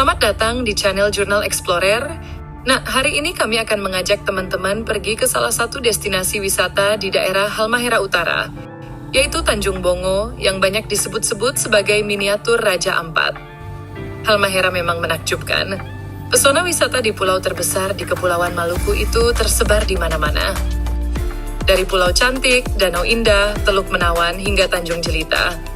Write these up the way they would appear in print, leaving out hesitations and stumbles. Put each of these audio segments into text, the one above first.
Selamat datang di channel Jurnal Explorer. Nah, hari ini kami akan mengajak teman-teman pergi ke salah satu destinasi wisata di daerah Halmahera Utara, yaitu Tanjung Bongo yang banyak disebut-sebut sebagai miniatur Raja Ampat. Halmahera memang menakjubkan. Pesona wisata di pulau terbesar di Kepulauan Maluku itu tersebar di mana-mana. Dari Pulau Cantik, Danau Indah, Teluk Menawan, hingga Tanjung Jelita.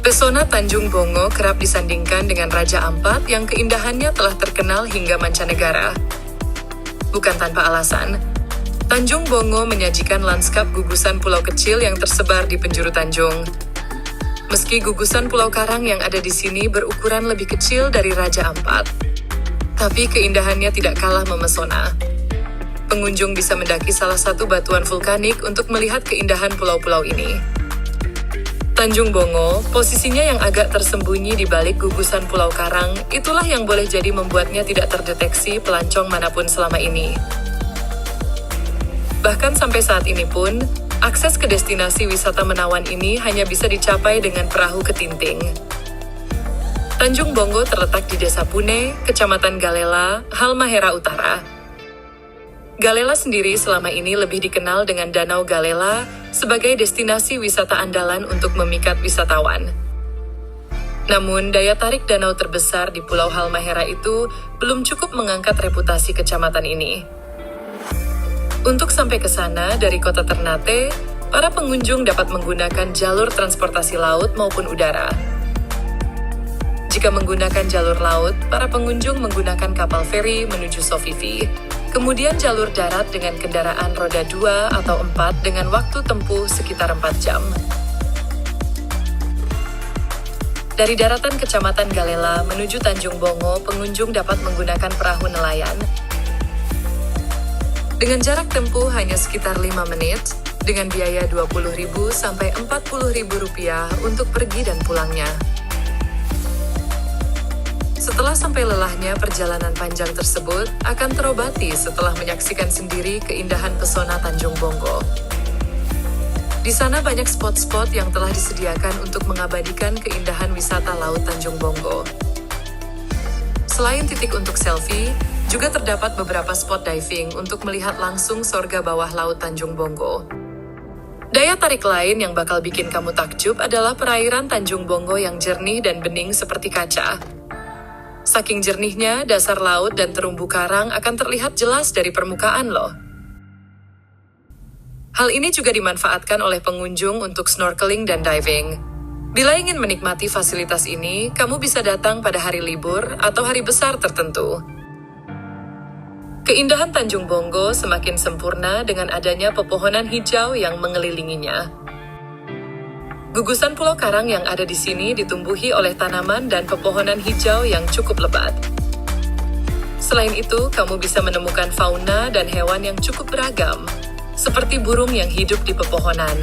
Pesona Tanjung Bongo kerap disandingkan dengan Raja Ampat yang keindahannya telah terkenal hingga mancanegara. Bukan tanpa alasan, Tanjung Bongo menyajikan lanskap gugusan pulau kecil yang tersebar di penjuru tanjung. Meski gugusan pulau karang yang ada di sini berukuran lebih kecil dari Raja Ampat, tapi keindahannya tidak kalah memesona. Pengunjung bisa mendaki salah satu batuan vulkanik untuk melihat keindahan pulau-pulau ini. Tanjung Bongo, posisinya yang agak tersembunyi di balik gugusan pulau karang, itulah yang boleh jadi membuatnya tidak terdeteksi pelancong manapun selama ini. Bahkan sampai saat ini pun, akses ke destinasi wisata menawan ini hanya bisa dicapai dengan perahu ketinting. Tanjung Bongo terletak di Desa Pune, Kecamatan Galela, Halmahera Utara. Galela sendiri selama ini lebih dikenal dengan Danau Galela sebagai destinasi wisata andalan untuk memikat wisatawan. Namun, daya tarik danau terbesar di Pulau Halmahera itu belum cukup mengangkat reputasi kecamatan ini. Untuk sampai ke sana dari kota Ternate, para pengunjung dapat menggunakan jalur transportasi laut maupun udara. Jika menggunakan jalur laut, para pengunjung menggunakan kapal feri menuju Sofifi, kemudian jalur darat dengan kendaraan roda 2 atau 4 dengan waktu tempuh sekitar 4 jam. Dari daratan Kecamatan Galela menuju Tanjung Bongo, pengunjung dapat menggunakan perahu nelayan. Dengan jarak tempuh hanya sekitar 5 menit, dengan biaya Rp20.000 sampai Rp40.000 untuk pergi dan pulangnya. Setelah sampai lelahnya, perjalanan panjang tersebut akan terobati setelah menyaksikan sendiri keindahan pesona Tanjung Bongo. Di sana banyak spot-spot yang telah disediakan untuk mengabadikan keindahan wisata Laut Tanjung Bongo. Selain titik untuk selfie, juga terdapat beberapa spot diving untuk melihat langsung sorga bawah Laut Tanjung Bongo. Daya tarik lain yang bakal bikin kamu takjub adalah perairan Tanjung Bongo yang jernih dan bening seperti kaca. Saking jernihnya, dasar laut dan terumbu karang akan terlihat jelas dari permukaan loh. Hal ini juga dimanfaatkan oleh pengunjung untuk snorkeling dan diving. Bila ingin menikmati fasilitas ini, kamu bisa datang pada hari libur atau hari besar tertentu. Keindahan Tanjung Bongo semakin sempurna dengan adanya pepohonan hijau yang mengelilinginya. Gugusan pulau karang yang ada di sini ditumbuhi oleh tanaman dan pepohonan hijau yang cukup lebat. Selain itu, kamu bisa menemukan fauna dan hewan yang cukup beragam, seperti burung yang hidup di pepohonan.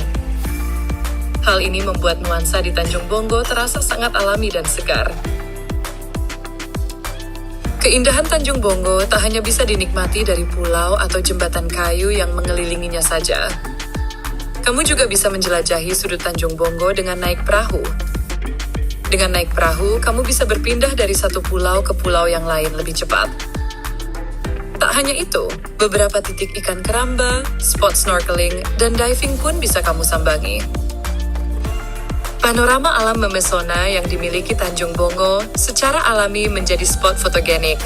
Hal ini membuat nuansa di Tanjung Bongo terasa sangat alami dan segar. Keindahan Tanjung Bongo tak hanya bisa dinikmati dari pulau atau jembatan kayu yang mengelilinginya saja. Kamu juga bisa menjelajahi sudut Tanjung Bongo dengan naik perahu. Dengan naik perahu, kamu bisa berpindah dari satu pulau ke pulau yang lain lebih cepat. Tak hanya itu, beberapa titik ikan keramba, spot snorkeling, dan diving pun bisa kamu sambangi. Panorama alam memesona yang dimiliki Tanjung Bongo secara alami menjadi spot fotogenik.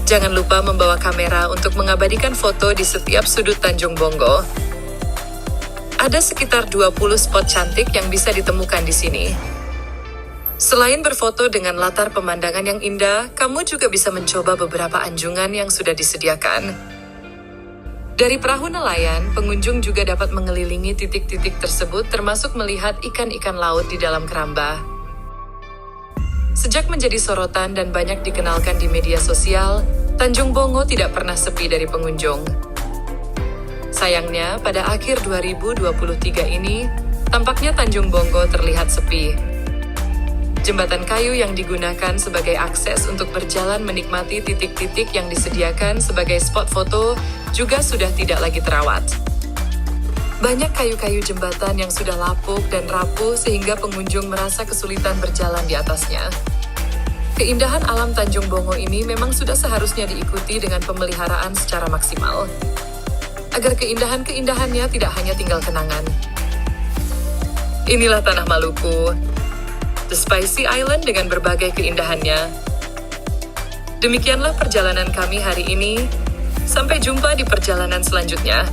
Jangan lupa membawa kamera untuk mengabadikan foto di setiap sudut Tanjung Bongo. Ada sekitar 20 spot cantik yang bisa ditemukan di sini. Selain berfoto dengan latar pemandangan yang indah, kamu juga bisa mencoba beberapa anjungan yang sudah disediakan. Dari perahu nelayan, pengunjung juga dapat mengelilingi titik-titik tersebut termasuk melihat ikan-ikan laut di dalam keramba. Sejak menjadi sorotan dan banyak dikenalkan di media sosial, Tanjung Bongo tidak pernah sepi dari pengunjung. Sayangnya, pada akhir 2023 ini, tampaknya Tanjung Bongo terlihat sepi. Jembatan kayu yang digunakan sebagai akses untuk berjalan menikmati titik-titik yang disediakan sebagai spot foto juga sudah tidak lagi terawat. Banyak kayu-kayu jembatan yang sudah lapuk dan rapuh sehingga pengunjung merasa kesulitan berjalan di atasnya. Keindahan alam Tanjung Bongo ini memang sudah seharusnya diikuti dengan pemeliharaan secara maksimal, agar keindahan-keindahannya tidak hanya tinggal kenangan. Inilah tanah Maluku, The Spicy Island dengan berbagai keindahannya. Demikianlah perjalanan kami hari ini. Sampai jumpa di perjalanan selanjutnya.